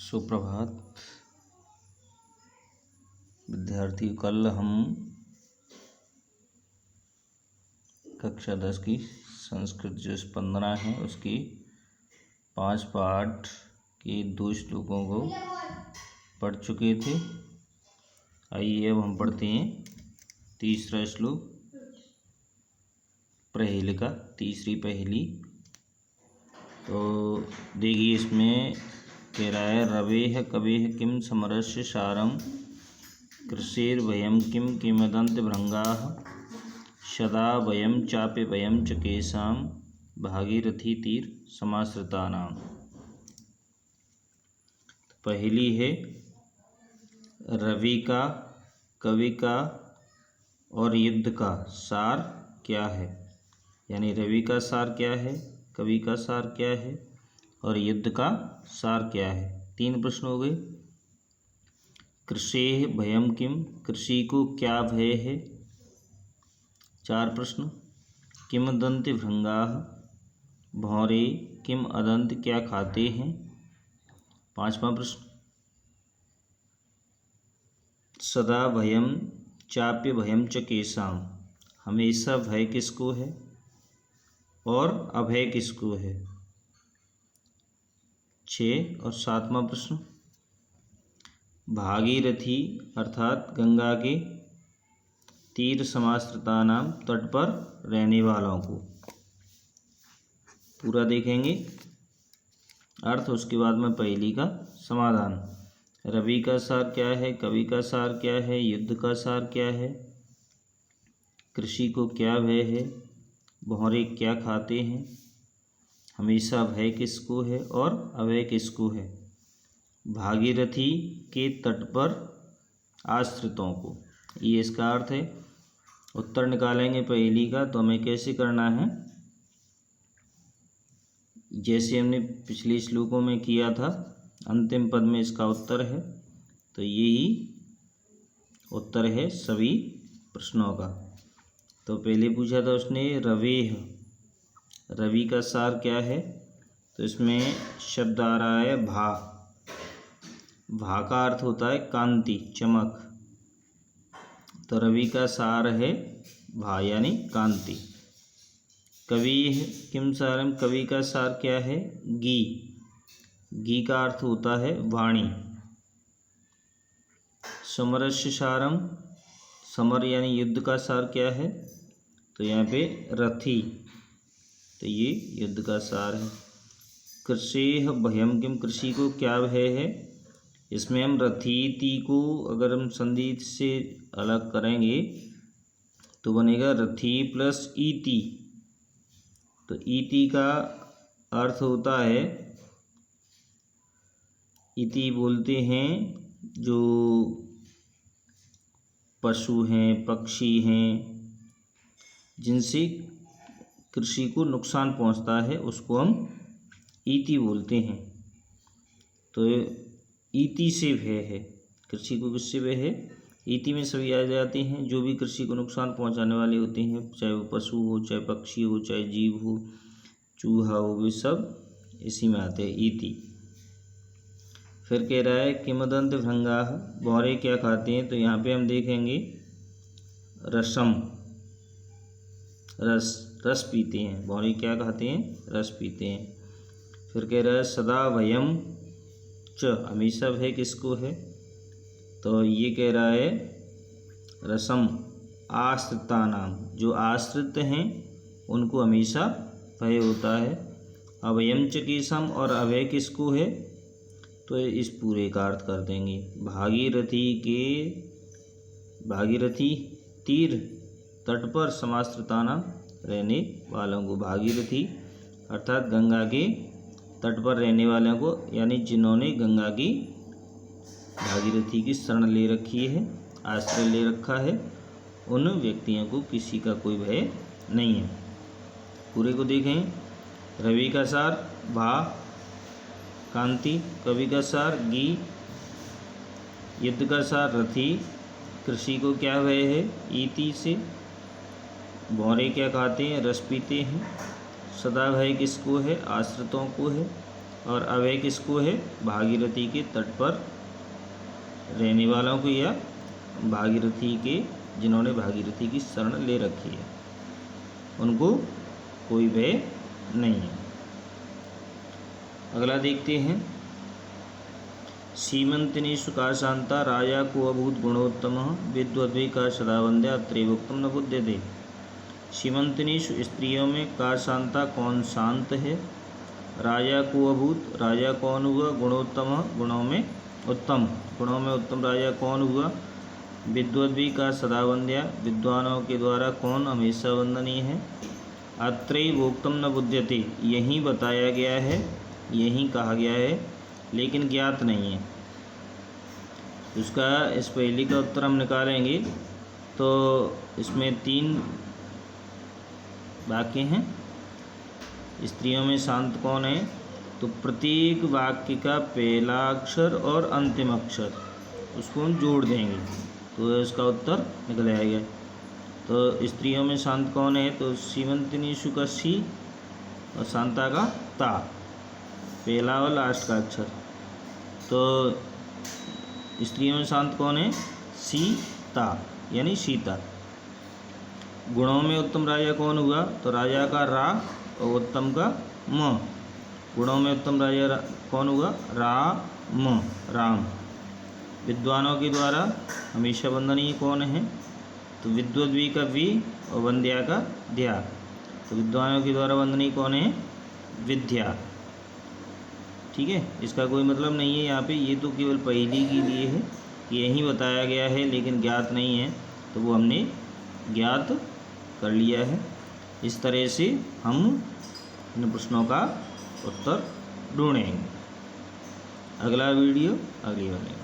सुप्रभात विद्यार्थी। कल हम कक्षा 10 की संस्कृत जो स्पंदना है उसकी 5 पाठ के 2 श्लोकों को पढ़ चुके थे। आइए अब हम पढ़ते हैं तीसरा श्लोक, प्रहेलिका, तीसरी पहेली। तो देखिए इसमें कह रहा है रवेह कवेह किम समरस्य सारम कृषेर्भयं किम किमदन्त भृंगाः सदा वयं चापि वयं च केषां भागीरथी तीर समाश्रितानां। पहली है रवि का, कवि का और युद्ध का सार क्या है। यानी रवि का सार क्या है, कवि का सार क्या है और युद्ध का सार क्या है। 3 प्रश्न हो गए। कृषेः भयं किम, कृषि को क्या भय है। 4 प्रश्न। किमदन्ति भृंगाः, भौरे किम अदंत क्या खाते हैं। 5वां प्रश्न। सदा भयं चाप्य भयं च केषां, हमेशा भय किसको है और अभय किसको है। 6 और 7वां प्रश्न। भागीरथी अर्थात गंगा के तीर समाश्रिता नाम, तट पर रहने वालों को पूरा देखेंगे अर्थ, उसके बाद में पहेली का समाधान। रवि का सार क्या है, कवि का सार क्या है, युद्ध का सार क्या है, कृषि को क्या भय है, भौरे क्या खाते हैं, हमेशा भय किसको है और अभय किसको है, भागीरथी के तट पर आश्रितों को। ये इसका अर्थ है। उत्तर निकालेंगे पहेली का। तो हमें कैसे करना है, जैसे हमने पिछले श्लोकों में किया था, अंतिम पद में इसका उत्तर है। तो यही उत्तर है सभी प्रश्नों का। तो पहले पूछा था उसने रवेह, रवि का सार क्या है। तो इसमें शब्द आ रहा है भा। भा का अर्थ होता है कांति, चमक। तो रवि का सार है भा यानी कांति। कवि किम सारम, कवि का सार क्या है, गी। गी का अर्थ होता है वाणी। समरस्य सारम, समर यानी युद्ध का सार क्या है। तो यहाँ पे रथी, तो ये युद्ध का सार है। कृषेः भयं किम, कृषि को क्या भय है। इसमें हम रथीति को अगर हम संधि से अलग करेंगे तो बनेगा रथी प्लस ईति। तो ईति का अर्थ होता है, इति बोलते हैं जो पशु हैं, पक्षी हैं, जिनसे कृषि को नुकसान पहुंचता है, उसको हम ईति बोलते हैं। तो ईति से भय है, कृषि को किससे भय है, ईति में सभी आ जाते हैं जो भी कृषि को नुकसान पहुंचाने वाले होते हैं, चाहे वो पशु हो, चाहे पक्षी हो, चाहे जीव हो, चूहा हो, वे सब इसी में आते हैं, ईति। फिर कह रहा है किमदन्त भृंगाः, भौरे क्या खाते हैं। तो यहाँ पे हम देखेंगे रसम, रस पीते हैं। भौरे क्या खाते हैं, रस पीते हैं। फिर कह रहा है सदा भयं च, हमेशा भय किसको है। तो ये कह रहा है रसम आश्रिता नाम, जो आश्रित हैं उनको हमेशा भय होता है। अभयं च केषां, और अभय किसको है। तो इस पूरे का अर्थ कर देंगे। भागीरथी तीर तट पर समाश्रिता नाम, रहने वालों को। भागीरथी अर्थात गंगा के तट पर रहने वालों को, यानी जिन्होंने गंगा की भागीरथी की शरण ले रखी है, आश्रय ले रखा है, उन व्यक्तियों को किसी का कोई भय नहीं है। पूरे को देखें। रवि का सार भा कांति, कवि का सार गी, युद्ध का सार रथी, कृषि को क्या भय है, ईति से, भौरे क्या खाते हैं, रस पीते हैं, सदा भय किसको है, आश्रितों को है, और अभय किसको है? भागीरथी के तट पर रहने वालों को या भागीरथी के जिन्होंने भागीरथी की शरण ले रखी है उनको कोई भय नहीं है। अगला देखते हैं। सीमंतिनीषु का शांता राजा को अभूत गुणोत्तम विद्वद्वी का सदावंद्या अत्रैवोक्तम न बुध्यते। सीमंतिनीषु स्त्रियों में का शांता कौन शांत है? राजा को अभूत राजा कौन हुआ? गुणोत्तम गुणों में उत्तम राजा कौन हुआ? विद्वद्वी का सदावंद्या विद्वानों के द्वारा कौन हमेशा वंदनीय है? अत्रैवोक्तम न बुध्यते यही बताया गया है, यही कहा गया है, लेकिन ज्ञात नहीं है। उसका इस पहेली का उत्तर हम निकालेंगे तो इसमें 3 वाक्य हैं। स्त्रियों में शांत कौन है? तो प्रत्येक वाक्य का पहला अक्षर और अंतिम अक्षर उसको हम जोड़ देंगे तो इसका उत्तर निकल आएगा। तो स्त्रियों में शांत कौन है? तो सीमंतिनीषु का सी और शांता का ता, पहला और लास्ट का अक्षर। तो स्त्रियों में शांत कौन है? सीता यानी सीता। गुणों में उत्तम राजा कौन हुआ? तो राजा का रा और उत्तम का म। गुणों में उत्तम राजा कौन हुआ? राम। विद्वानों के द्वारा हमेशा वंदनीय कौन है? तो विद्वद्वी का वी और वंद्या का ध्या। तो विद्वानों के द्वारा वंदनीय कौन है? विद्या। ठीक है, इसका कोई मतलब नहीं है यहाँ पे, ये तो केवल पहेली के लिए है, यही बताया गया है लेकिन ज्ञात नहीं है, तो वो हमने ज्ञात कर लिया है। इस तरह से हम इन प्रश्नों का उत्तर ढूंढेंगे। अगला वीडियो अगली बार।